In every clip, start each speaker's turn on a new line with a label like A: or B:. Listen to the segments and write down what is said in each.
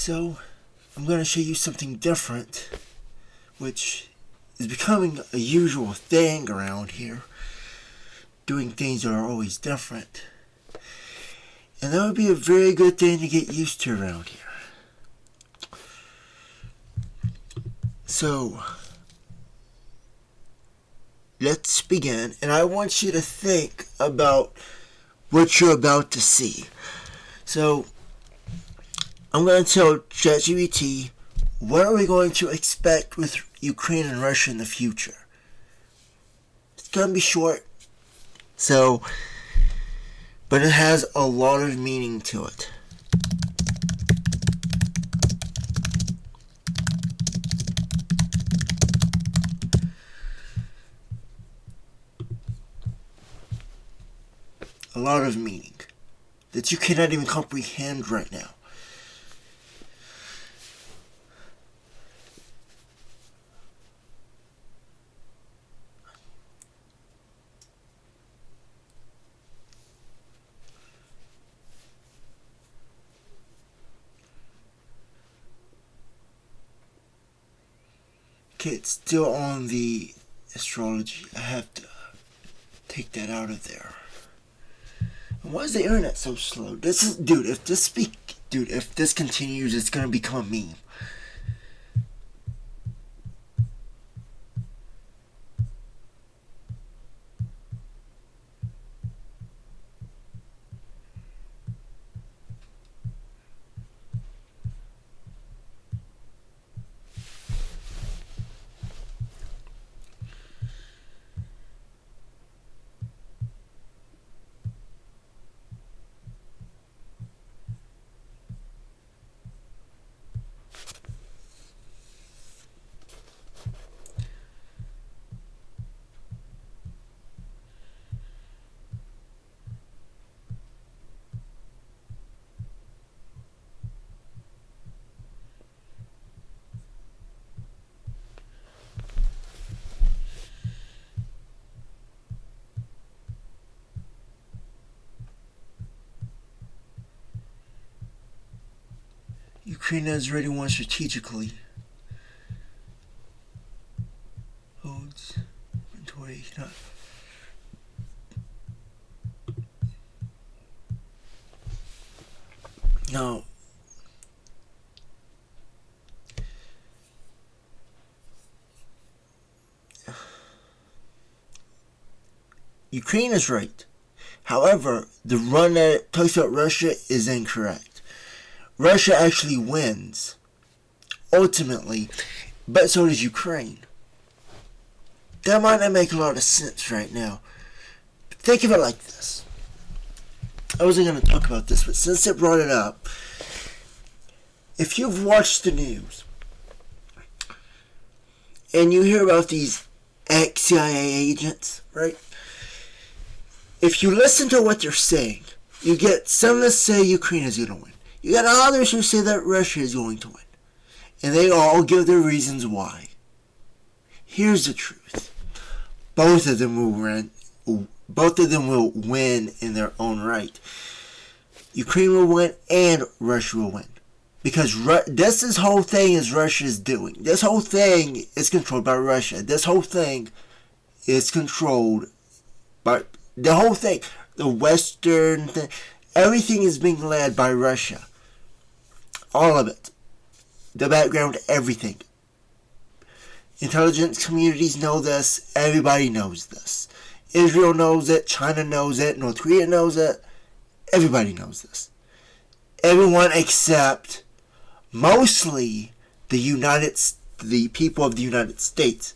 A: So, I'm going to show you something different, which is becoming a usual thing around here. Doing things that are always different. And that would be a very good thing to get used to around here. So, let's begin. And I want you to think about what you're about to see. So, I'm going to tell ChatGPT, what are we going to expect with Ukraine and Russia in the future? It's going to be short. So, but it has a lot of meaning to it. A lot of meaning that you cannot even comprehend right now. Okay, it's still on the astrology. I have to take that out of there. Why is the internet so slow? This is, if this continues, it's gonna become a meme. Ukraine has already won strategically. Holds inventory. Now, Ukraine is right. However, the run that it talks about Russia is incorrect. Russia actually wins, ultimately, but so does Ukraine. That might not make a lot of sense right now. But think of it like this. I wasn't going to talk about this, but since it brought it up, if you've watched the news, and you hear about these ex-CIA agents, right? If you listen to what they're saying, you get some that say Ukraine is going to win. You got others who say that Russia is going to win. And they all give their reasons why. Here's the truth. Both of them will win in their own right. Ukraine will win and Russia will win. Because this whole thing is Russia's doing. This whole thing is controlled by Russia. This whole thing is controlled by the whole thing. The Western thing. Everything is being led by Russia. All of it. The background, everything. Intelligence communities know this. Everybody knows this. Israel knows it. China knows it. North Korea knows it. Everybody knows this. Everyone except mostly the people of the United States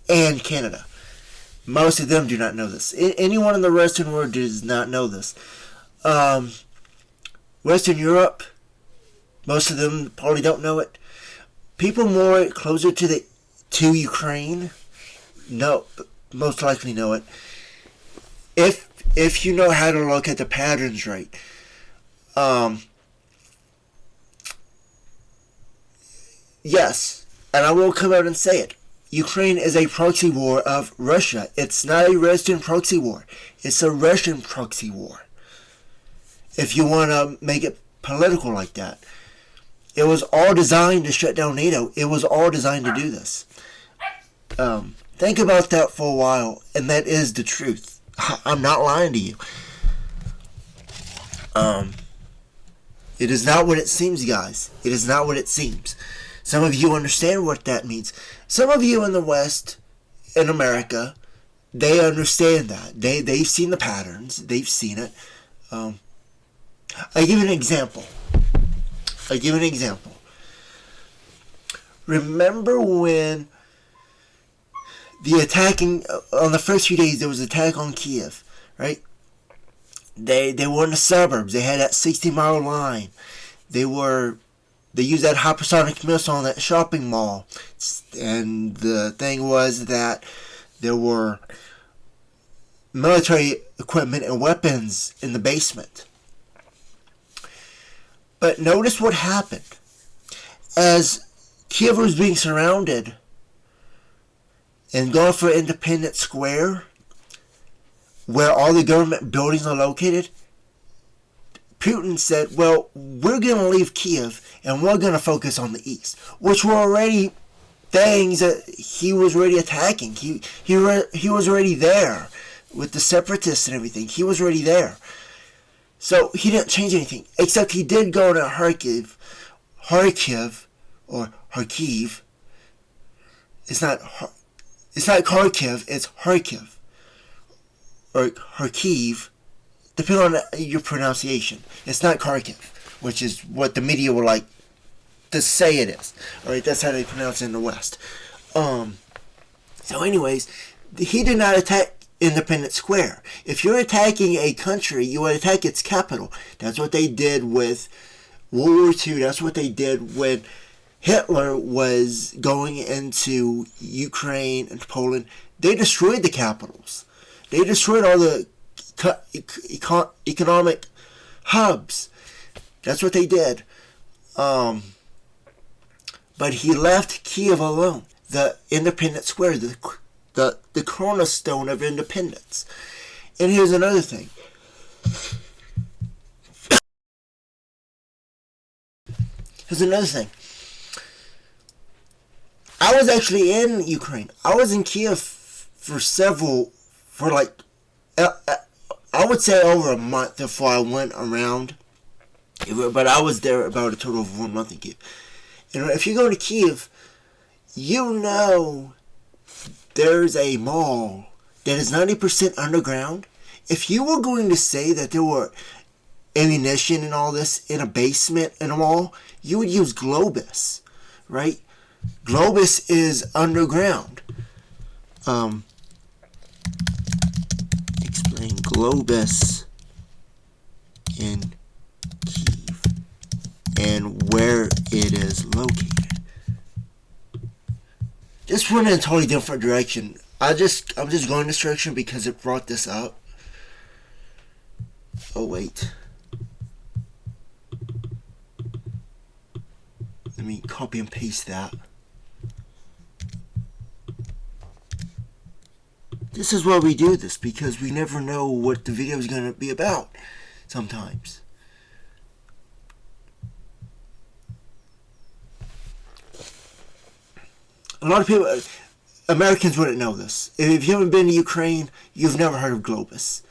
A: and Canada. Most of them do not know this. Anyone in the Western world does not know this. Western Europe, most of them probably don't know it. People more closer to Ukraine, most likely know it. If you know how to look at the patterns right. Yes, and I will come out and say it. Ukraine is a proxy war of Russia. It's not a Western proxy war. It's a Russian proxy war. If you want to make it political like that. It was all designed to shut down NATO. It was all designed to do this. Think about that for a while, and that is the truth. I'm not lying to you. It is not what it seems, guys. It is not what it seems. Some of you understand what that means. Some of you in the West, in America, they understand that. They've seen the patterns. They've seen it. I give an example. Remember when the attacking, on the first few days, there was an attack on Kyiv, right? They were in the suburbs. They had that 60-mile line. They used that hypersonic missile on that shopping mall. And the thing was that there were military equipment and weapons in the basement. But notice what happened. As Kyiv was being surrounded and going for Independence Square, where all the government buildings are located, Putin said, well, we're going to leave Kyiv and we're going to focus on the east, which were already things that he was already attacking. He was already there with the separatists and everything. He was already there. So he didn't change anything, except he did go to Kharkiv, or Kharkiv. It's not Kharkiv, it's Kharkiv, or Kharkiv, depending on your pronunciation. It's not Kharkiv, which is what the media will like to say it is. Alright, that's how they pronounce it in the West. So anyways, he did not attack Independence Square. If you're attacking a country, you would attack its capital. That's what they did with World War II. That's what they did when Hitler was going into Ukraine and Poland. They destroyed the capitals. They destroyed all the economic hubs. That's what they did. But he left Kyiv alone. The Independence Square, the cornerstone of independence. And here's another thing. I was actually in Ukraine. I was in Kyiv I would say over a month before I went around. But I was there about a total of 1 month in Kyiv. And if you go to Kyiv, you know there's a mall that is 90% underground. If you were going to say that there were ammunition and all this in a basement in a mall, you would use GLOBUS, right? GLOBUS is underground. Explain GLOBUS in Kyiv and where it is located. This went in a totally different direction. I'm just going this direction because it brought this up. Oh wait. Let me copy and paste that. This is why we do this, because we never know what the video is going to be about sometimes. A lot of people, Americans wouldn't know this. If you haven't been to Ukraine, you've never heard of GLOBUS.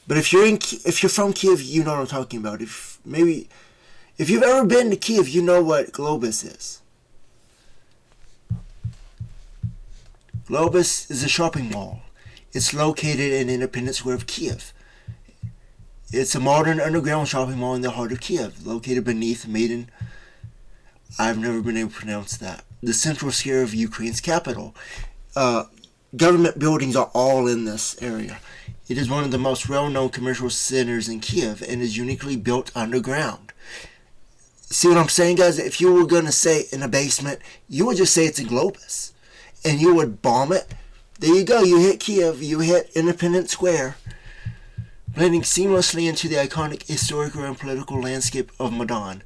A: But if you're from Kyiv, you know what I'm talking about. If you've ever been to Kyiv, you know what GLOBUS is. GLOBUS is a shopping mall. It's located in Independence Square of Kyiv. It's a modern underground shopping mall in the heart of Kyiv, located beneath Maidan. I've never been able to pronounce that. The central square of Ukraine's capital. Government buildings are all in this area. It is one of the most well-known commercial centers in Kyiv and is uniquely built underground. See what I'm saying, guys? If you were going to say in a basement, you would just say it's a GLOBUS. And you would bomb it. There you go. You hit Kyiv. You hit Independence Square. Blending seamlessly into the iconic historical and political landscape of Maidan.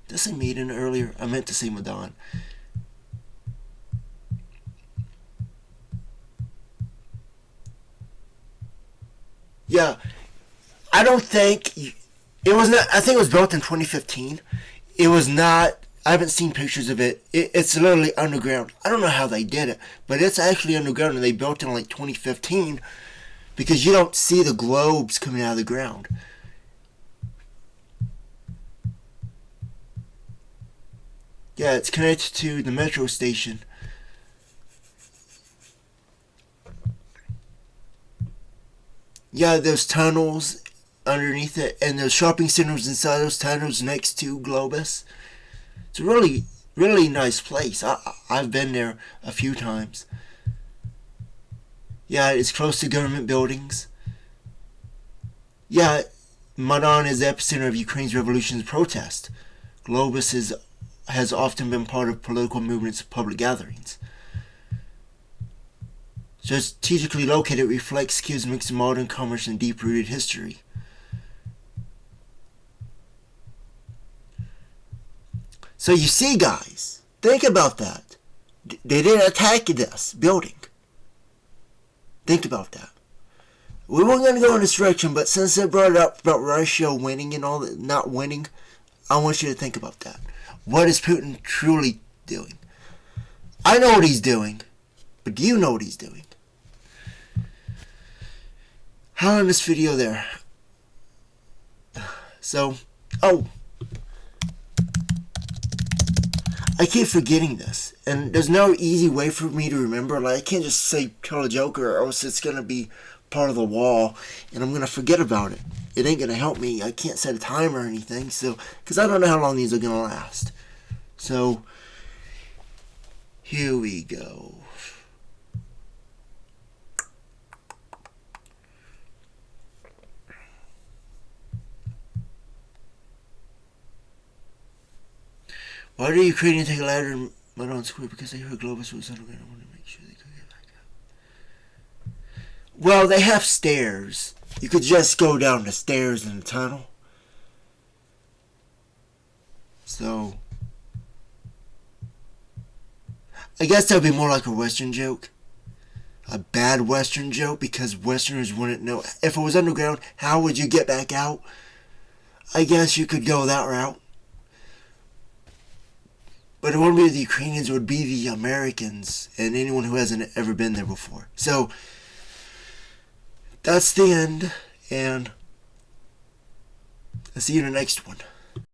A: Did I say Maidan earlier? I meant to say Maidan. Yeah. I don't think It was not. I think it was built in 2015. It was not. I haven't seen pictures of it. It's literally underground. I don't know how they did it, but it's actually underground, and they built it in like 2015 because you don't see the globes coming out of the ground. Yeah, it's connected to the metro station. Yeah, there's tunnels underneath it, and there's shopping centers inside those tunnels next to GLOBUS. It's a really, really nice place. I've been there a few times. Yeah, it's close to government buildings. Yeah, Maidan is the epicenter of Ukraine's revolution's protest. GLOBUS has often been part of political movements and public gatherings. Strategically located, it reflects Kyiv's mix of modern commerce and deep-rooted history. So you see, guys, think about that. They didn't attack this building. Think about that. We weren't going to go in this direction, but since they brought it up about Russia winning and all that, not winning, I want you to think about that. What is Putin truly doing? I know what he's doing, but do you know what he's doing? I'll end this video there. So, I keep forgetting this, and there's no easy way for me to remember. Like, I can't just say kill a joker, or else it's gonna be part of the wall, and I'm gonna forget about it. It ain't gonna help me. I can't set a timer or anything, so because I don't know how long these are gonna last. So, here we go. Why did Ukrainians take a ladder in Maidan Square? Because they heard GLOBUS was underground. I wanted to make sure they could get back up. Well, they have stairs. You could just go down the stairs in the tunnel. So, I guess that would be more like a Western joke. A bad Western joke, because Westerners wouldn't know. If it was underground, how would you get back out? I guess you could go that route. But it wouldn't be the Ukrainians, it would be the Americans and anyone who hasn't ever been there before. So, that's the end, and I'll see you in the next one.